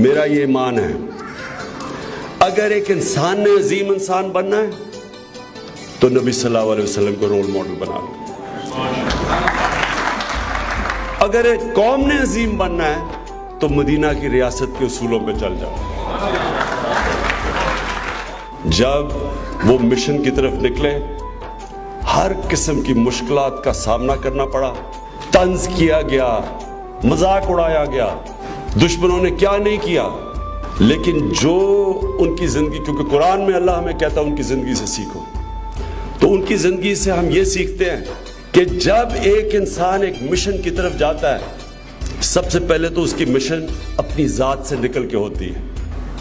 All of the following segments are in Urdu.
میرا یہ ایمان ہے اگر ایک انسان نے عظیم انسان بننا ہے تو نبی صلی اللہ علیہ وسلم کو رول ماڈل بنا لو. اگر ایک قوم نے عظیم بننا ہے تو مدینہ کی ریاست کے اصولوں پہ چل جاؤ. جب وہ مشن کی طرف نکلے ہر قسم کی مشکلات کا سامنا کرنا پڑا, طنز کیا گیا, مذاق اڑایا گیا, دشمنوں نے کیا نہیں کیا, لیکن جو ان کی زندگی, کیونکہ قرآن میں اللہ ہمیں کہتا ہے ان کی زندگی سے سیکھو, تو ان کی زندگی سے ہم یہ سیکھتے ہیں کہ جب ایک انسان ایک مشن کی طرف جاتا ہے سب سے پہلے تو اس کی مشن اپنی ذات سے نکل کے ہوتی ہے.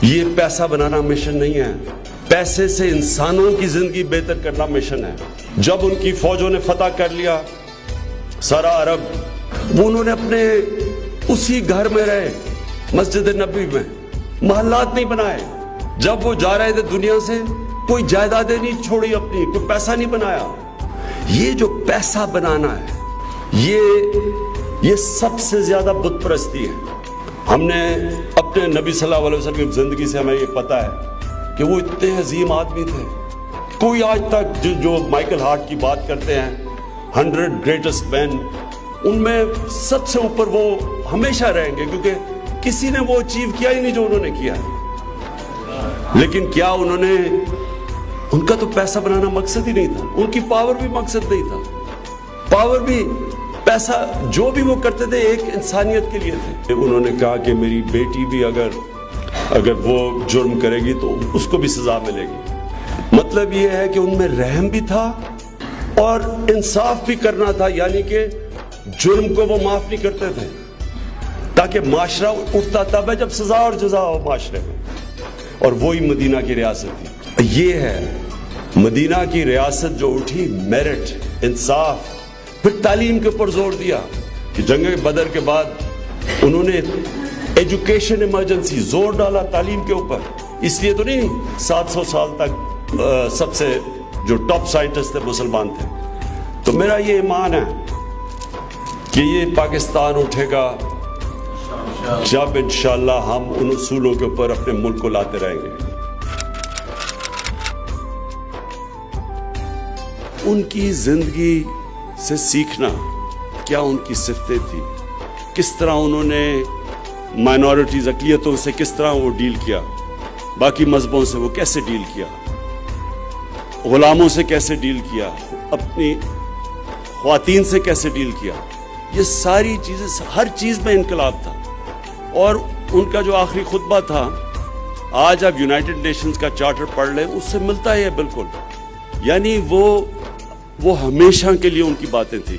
یہ پیسہ بنانا مشن نہیں ہے, پیسے سے انسانوں کی زندگی بہتر کرنا مشن ہے. جب ان کی فوجوں نے فتح کر لیا سارا عرب, وہ انہوں نے اپنے اسی گھر میں رہے, مسجد نبوی میں, محلات نہیں بنائے. جب وہ جا رہے تھے دنیا سے کوئی جائیدادیں نہیں چھوڑی اپنی, کوئی پیسہ نہیں بنایا. یہ جو پیسہ بنانا ہے یہ سب سے زیادہ بت پرستی ہے. ہم نے اپنے نبی صلی اللہ علیہ وسلم کی زندگی سے ہمیں یہ پتا ہے کہ وہ اتنے عظیم آدمی تھے. کوئی آج تک جو مائیکل ہارٹ کی بات کرتے ہیں 100 گریٹسٹ مین, ان میں سب سے اوپر وہ ہمیشہ رہیں گے, کیونکہ کسی نے وہ اچیو کیا ہی نہیں جو انہوں نے کیا. لیکن کیا ان کا تو پیسہ بنانا مقصد ہی نہیں تھا, ان کی پاور بھی مقصد نہیں تھا. پاور بھی, پیسہ جو بھی وہ کرتے تھے ایک انسانیت کے لیے تھے. انہوں نے کہا کہ میری بیٹی بھی اگر وہ جرم کرے گی تو اس کو بھی سزا ملے گی. مطلب یہ ہے کہ ان میں رحم بھی تھا اور انصاف بھی کرنا تھا, یعنی کہ جرم کو وہ معاف نہیں کرتے تھے تاکہ معاشرہ اٹھتا تب ہے جب سزا اور جزا ہو معاشرے میں. اور وہی مدینہ کی ریاست تھی. یہ ہے مدینہ کی ریاست جو اٹھی, میرٹ, انصاف, پھر تعلیم کے اوپر زور دیا کہ جنگ بدر کے بعد انہوں نے ایجوکیشن ایمرجنسی زور ڈالا تعلیم کے اوپر. اس لیے تو نہیں 700 سال تک سب سے جو ٹاپ سائنٹسٹ تھے مسلمان تھے. تو میرا یہ ایمان ہے کہ یہ پاکستان اٹھے گا جب انشاءاللہ ہم ان اصولوں کے اوپر اپنے ملک کو لاتے رہیں گے. ان کی زندگی سے سیکھنا, کیا ان کی صفتیں تھی, کس طرح انہوں نے مائنورٹیز, اقلیتوں سے کس طرح وہ ڈیل کیا, باقی مذہبوں سے وہ کیسے ڈیل کیا, غلاموں سے کیسے ڈیل کیا, اپنی خواتین سے کیسے ڈیل کیا. یہ ساری چیزیں, ہر چیز میں انقلاب تھا. اور ان کا جو آخری خطبہ تھا, آج آپ یونائٹڈ نیشنز کا چارٹر پڑھ لیں, اس سے ملتا ہے بالکل. یعنی وہ ہمیشہ کے لیے ان کی باتیں تھیں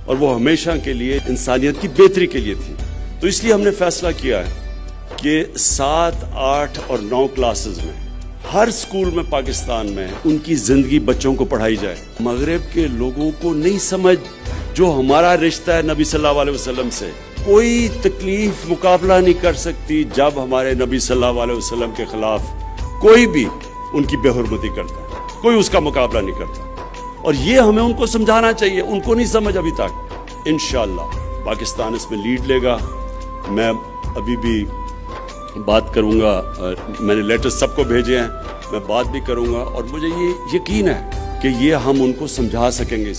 اور وہ ہمیشہ کے لیے انسانیت کی بہتری کے لیے تھی. تو اس لیے ہم نے فیصلہ کیا ہے کہ 7, 8 اور 9 کلاسز میں ہر سکول میں پاکستان میں ان کی زندگی بچوں کو پڑھائی جائے. مغرب کے لوگوں کو نہیں سمجھ جو ہمارا رشتہ ہے نبی صلی اللہ علیہ وسلم سے, کوئی تکلیف مقابلہ نہیں کر سکتی جب ہمارے نبی صلی اللہ علیہ وسلم کے خلاف کوئی بھی ان کی بے حرمتی کرتا ہے, کوئی اس کا مقابلہ نہیں کرتا. اور یہ ہمیں ان کو سمجھانا چاہیے, ان کو نہیں سمجھ ابھی تک. انشاءاللہ پاکستان اس میں لیڈ لے گا. میں ابھی بھی بات کروں گا, میں نے لیٹر سب کو بھیجے ہیں, میں بات بھی کروں گا, اور مجھے یہ یقین ہے کہ یہ ہم ان کو سمجھا سکیں گے.